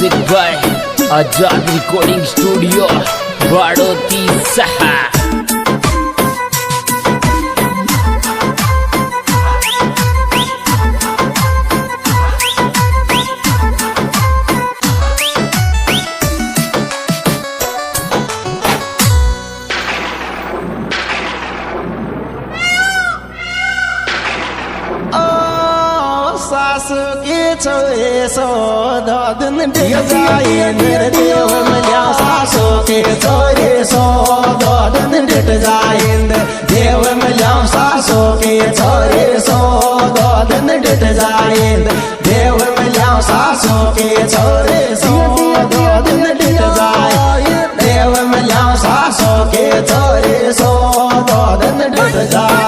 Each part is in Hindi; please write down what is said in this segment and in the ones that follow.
Music by Azad recording studio Badoti 6। सासू के छोरे सो दिन ढिग जाए मेरे देव मिल्या सासू के छोरे सो दिन ढिग जाए देव मिल्या सासू के छोरे सो दिन ढिग जाए देव मिल्या सासू के छोरे सो दिन ढिग जाए देव मिल्या सासू के छोरे सो दिन ढिग जाए।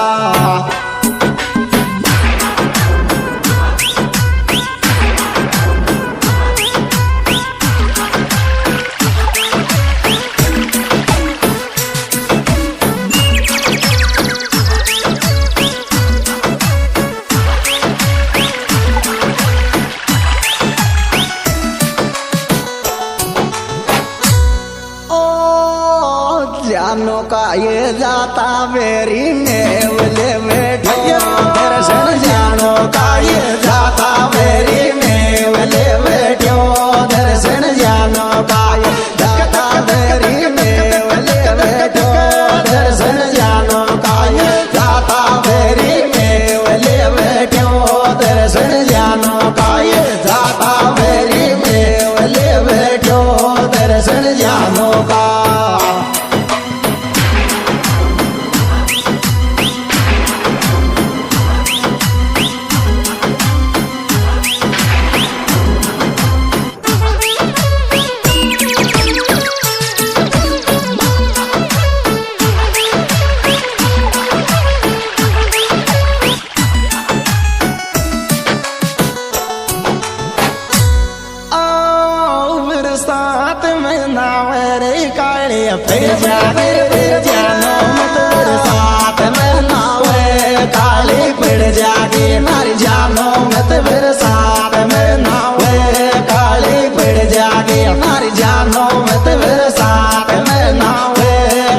जानो का ये जाता मेरी नेवले में दर्शन जानो का ये जाता मेरी नेवले में दर्शन जानो का ये जाता मेरी नेवले में दर्शन जानो का ये जाता मेरी नेवले में दर्शन जानो का ये जाता मेरी नेवले में दर्शन जानो का। साथ में नावरे काले जानो मत साथ में नावे काले पड़ जागे मारी जानो मत फिर साथ में नावे काले पड़ जागे मारी जानो मत फिर साथ में नावे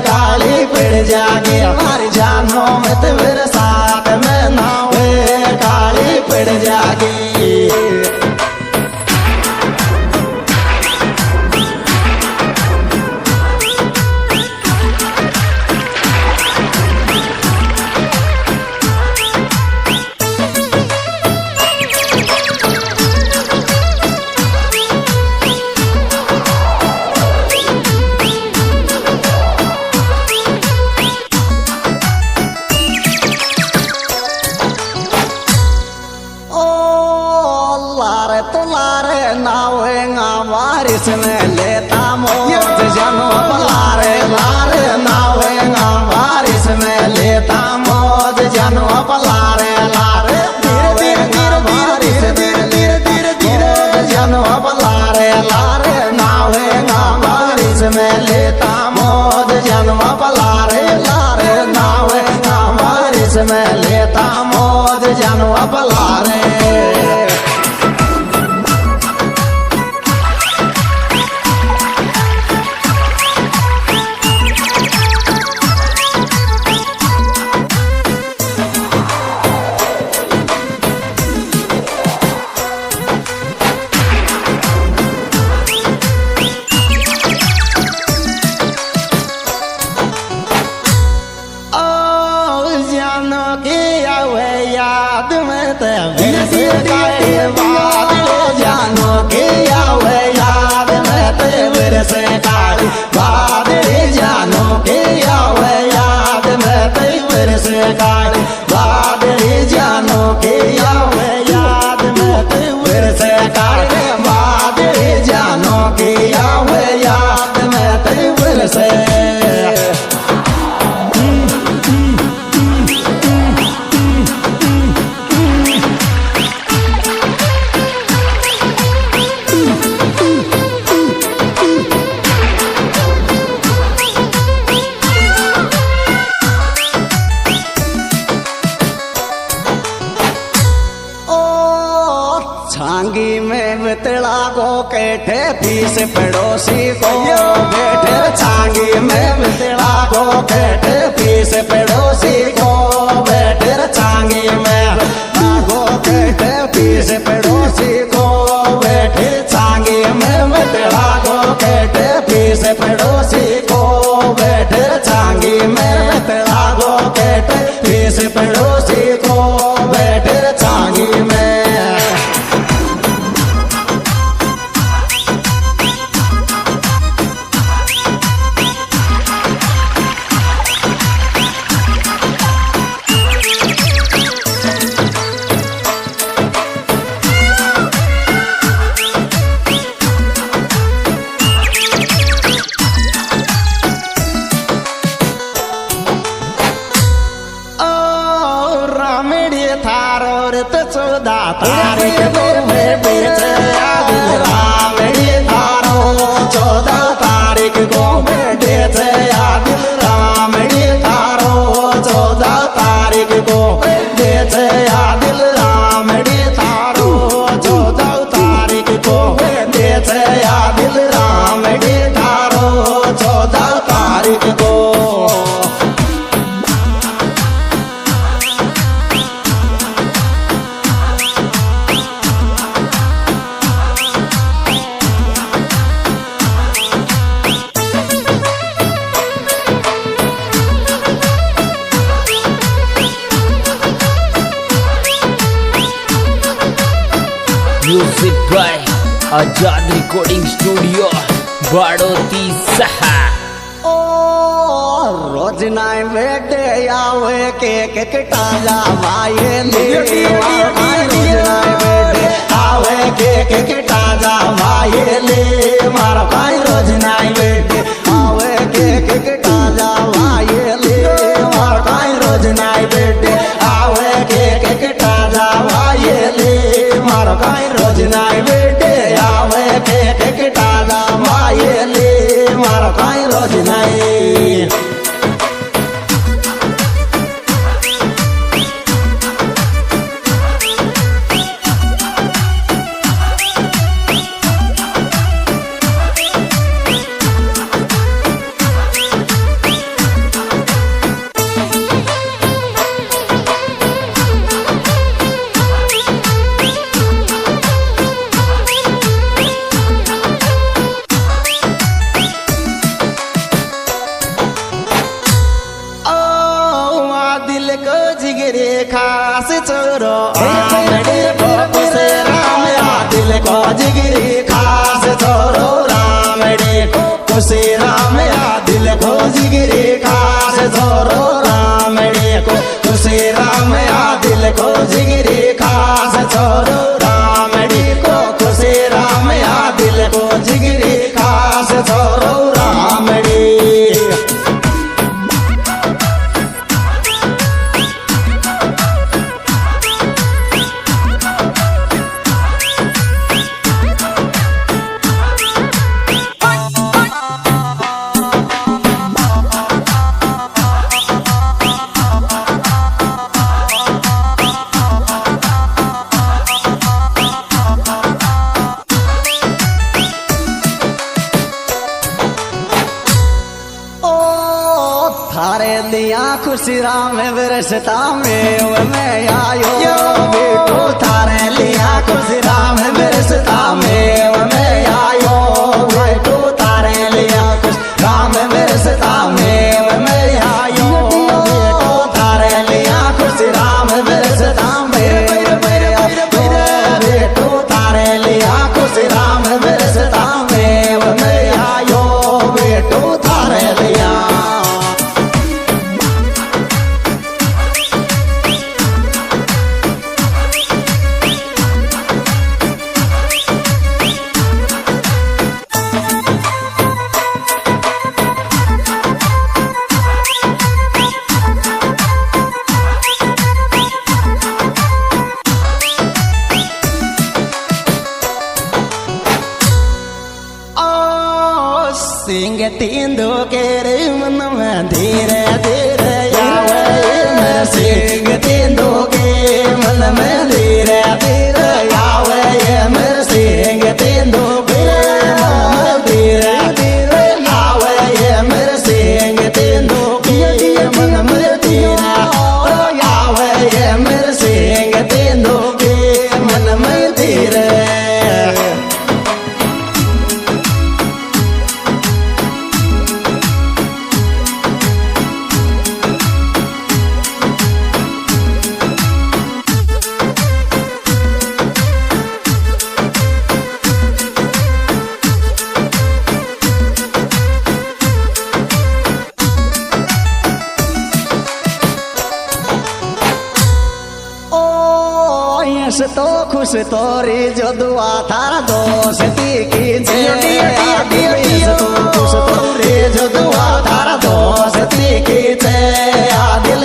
काले पड़ जागे मारी जानो मत फिर साथ में नावे काले पड़ जागे। तुलारे नावेगा बारिश में लेता मोज जानो लारे लारे नावेगा बारिश में लेता मोज जानो लारे लारे धीरे धीरे बारिश धीरे धीरे धीरे धीरे जानो लारे लारे नावेगा बारिश में लेता मोज जानो लारे लारे नावेगा बारिश में लेता मोज जानो लारे। बैठे पीस पड़ोसी को बैठे छांगी में मितड़ा को बैठे पीस पड़ोसी को बैठे छांगी में लागो बैठे पीस पड़ोसी को बैठे छांगी में मितड़ा को बैठे पीस पड़ोसी को बैठे छांगी में मितड़ा को बैठे पीस पड़ोसी को बैठे छांगी में। तारीख में बेच आदिल रामड़ी थारो 14 तारीख को बेच आदिल रामड़ी थारो 14 तारीख को बेच आदिल रामड़ी थारो 14 तारीख को बेच आदिल रामड़ी थारो 14 तारीख को। Music by Azad recording studio Badoti सहा। रोज नाई बेटे आवे केक कटाला माये रोज नाई बेटे आवे केक कटाला माये ले मारा भाई रोज नाई बेटे आवे केक कटाला माये ले मारा भाई रोज नाई बेटे आवे केक कटाला माये ले मारा भाई रोज नाई बेटे आवे केक कटाला माये ले मारा भाई रोज नाई। खास चोरो आमड़ी से राम दिल को जिगरी खास चोरो रामड़ी को से राम दिल को जिगरी खास चोरो रामड़ी को से राम दिल को जिगरी खास चोरो रामड़ी को से राम दिल को जिगरी खास चोरो रामड़ी। थारे दिया खुशी राम बरसता में आयो बेटो थारे लिया खुशी राम बरसता में आयो बेटो तारे लिया खुशी राम बरसता में आयो बेटो तारे लिया खुशी राम बरसता में बेटो तारे लिया खुशी राम बरसता में आयो बेटो तारे लिया। सिंह तींदो के रे मन में धीरे धीरे आवे सिंह तींदो के मन में धीरे धीरे आवे मेरे सिंह तींदो के તોરી જદુઆ થારા દોસ્તી કી છે દિલ તો ખુશ તોરી જદુઆ થારા દોસ્તી કી છે આ દિલ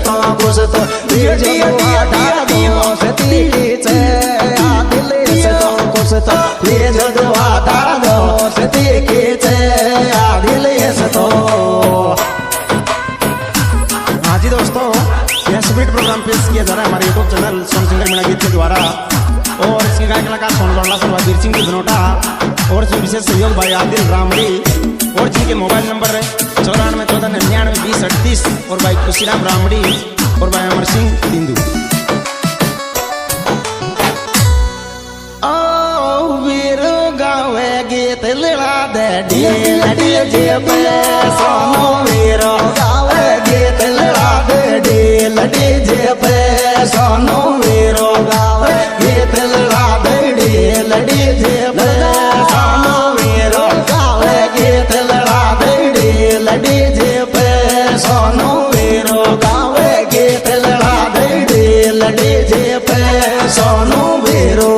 તો ખુશ તો જદુઆ થારા દોસ્તી કી છે આ દિલ તો ખુશ તો જદુઆ થારા દોસ્તી કી છે આ દિલ તો। हाँ जी दोस्तों, यह स्वीट प्रोग्राम पेश किया जा रहा है हमारे YouTube channel Sonu singer Meena गीत के द्वारा और इसके गायक कलाकार सोनू लोंडला सर वीर सिंह धनोटा और इसमें विशेष सहयोग भाई आदिल रामड़ी और जिनके मोबाइल नंबर है 9414992038 और भाई खुशीराम रामड़ी और भाई अमर सिंह बिंदु। गीत लड़ा दे डीजे पे सोनू वीरो गावे गीत लड़ा दे डीजे पे सोनू वीरो गावे गीत लड़ा दे डीजे पे सोनू वीरो गावे गीत लड़ा दे डीजे पे सोनू वीरो गावे गीत लड़ा दे डीजे पे सोनू वीरो।